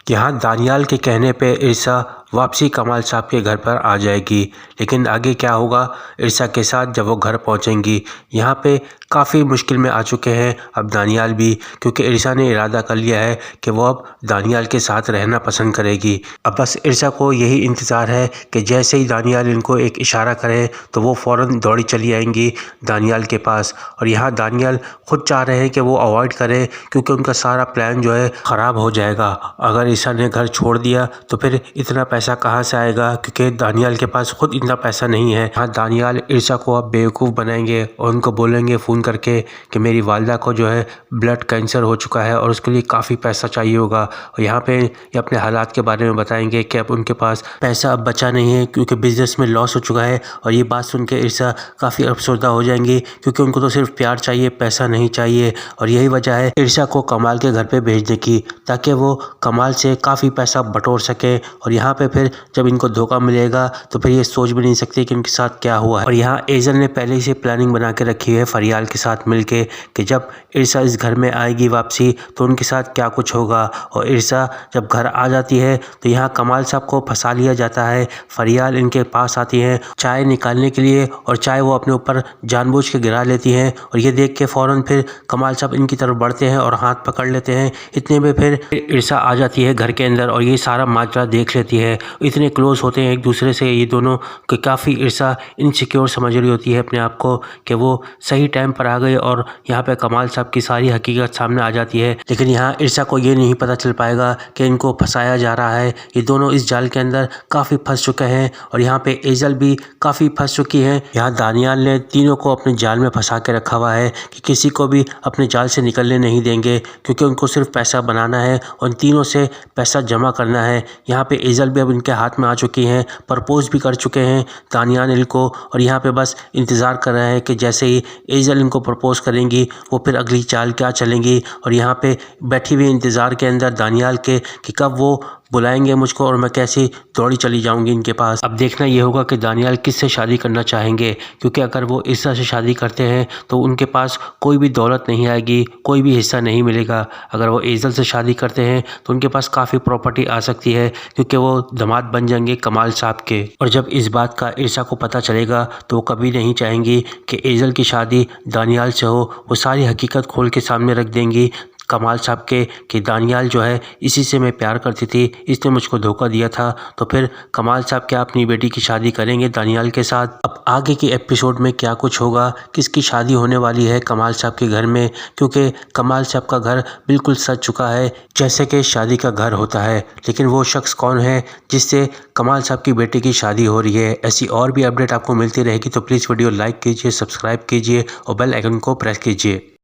यहाँ दानियाल के कहने पे इरसा वापसी कमाल साहब के घर पर आ जाएगी। लेकिन आगे क्या होगा इरसा के साथ जब वो घर पहुंचेंगी। यहाँ पे काफ़ी मुश्किल में आ चुके हैं अब दानियाल भी, क्योंकि इरसा ने इरादा कर लिया है कि वो अब दानियाल के साथ रहना पसंद करेगी। अब बस इरसा को यही इंतज़ार है कि जैसे ही दानियाल इनको एक इशारा करे तो वो फ़ौरन दौड़ी चली आएंगी दानियाल के पास। और यहाँ दानियाल खुद चाह रहे हैं कि वो अवॉइड करें, क्योंकि उनका सारा प्लान जो है ख़राब हो जाएगा। अगर इरसा ने घर छोड़ दिया तो फिर इतना पैसा कहाँ से आएगा, क्योंकि दानियाल के पास खुद इतना पैसा नहीं है। हाँ, दानियाल इरसा को अब बेवकूफ़ बनाएंगे और उनको बोलेंगे फ़ोन करके कि मेरी वालिदा को जो है ब्लड कैंसर हो चुका है और उसके लिए काफ़ी पैसा चाहिए होगा। और यहाँ पे ये अपने हालात के बारे में बताएंगे कि अब उनके पास पैसा अब बचा नहीं है, क्योंकि बिज़नेस में लॉस हो चुका है। और ये बात सुन के इरसा काफ़ी अफसरदा हो जाएंगी, क्योंकि उनको तो सिर्फ प्यार चाहिए, पैसा नहीं चाहिए। और यही वजह है इरसा को कमाल के घर पे भेजने की, ताकि वो कमाल से काफ़ी पैसा बटोर सके। और यहाँ पे फिर जब इनको धोखा मिलेगा तो फिर ये सोच भी नहीं सकते कि इनके साथ क्या हुआ है। और यहाँ एजल ने पहले से प्लानिंग बना के रखी है फरियाल के साथ मिलके कि जब इरसा इस घर में आएगी वापसी तो उनके साथ क्या कुछ होगा। और इरसा जब घर आ जाती है तो यहाँ कमाल साहब को फंसा लिया जाता है। फरियाल इनके पास आती है चाय निकालने के लिए, और चाय वो अपने ऊपर जानबूझ के गिरा लेती हैं। और ये देख के फ़ौरन फिर कमाल साहब इनकी तरफ बढ़ते हैं और हाथ पकड़ लेते हैं। इतने में फिर इरसा आ जाती है घर के अंदर और ये सारा माजरा देख लेती है। इतने क्लोज होते हैं एक दूसरे से ये दोनों कि काफ़ी इरसा इनसिक्योर समझ रही होती है अपने आप को कि वो सही टाइम पर आ गए और यहाँ पे कमाल साहब की सारी हकीकत सामने आ जाती है। लेकिन यहाँ इरसा को ये नहीं पता चल पाएगा कि इनको फंसाया जा रहा है। ये दोनों इस जाल के अंदर काफ़ी फंस चुके हैं और यहाँ पे एजल भी काफ़ी फंस चुकी है। यहाँ दानियाल ने तीनों को अपने जाल में फंसा के रखा हुआ है कि किसी को भी अपने जाल से निकलने नहीं देंगे, क्योंकि उनको सिर्फ पैसा बनाना है और तीनों से पैसा जमा करना है। यहाँ पे एजल भी अब इनके हाथ में आ चुकी हैं, प्रपोज भी कर चुके हैं दानियाल को। और यहाँ पे बस इंतज़ार कर रहे हैं कि जैसे ही एजल इनको प्रपोज करेंगी वो फिर अगली चाल क्या चलेंगी। और यहाँ पे बैठी हुई इंतज़ार के अंदर दानियाल के कि कब वो बुलाएंगे मुझको और मैं कैसे दौड़ी चली जाऊंगी इनके पास। अब देखना ये होगा कि दानियाल किससे शादी करना चाहेंगे, क्योंकि अगर वो इरसा से शादी करते हैं तो उनके पास कोई भी दौलत नहीं आएगी, कोई भी हिस्सा नहीं मिलेगा। अगर वो एजल से शादी करते हैं तो उनके पास काफ़ी प्रॉपर्टी आ सकती है, क्योंकि वो दामाद बन जाएंगे कमाल साहब के। और जब इस बात का इरसा को पता चलेगा तो वो कभी नहीं चाहेंगी कि एजल की शादी दानियाल से हो। वो सारी हकीकत खोल के सामने रख देंगी कमाल साहब के कि दानियाल जो है इसी से मैं प्यार करती थी, इसने मुझको धोखा दिया था। तो फिर कमाल साहब क्या अपनी बेटी की शादी करेंगे दानियाल के साथ। अब आगे के एपिसोड में क्या कुछ होगा, किसकी शादी होने वाली है कमाल साहब के घर में, क्योंकि कमाल साहब का घर बिल्कुल सज चुका है जैसे कि शादी का घर होता है। लेकिन वो शख्स कौन है जिससे कमाल साहब की बेटी की शादी हो रही है। ऐसी और भी अपडेट आपको मिलती रहेगी, तो प्लीज़ वीडियो लाइक कीजिए, सब्सक्राइब कीजिए और बेल आइकन को प्रेस कीजिए।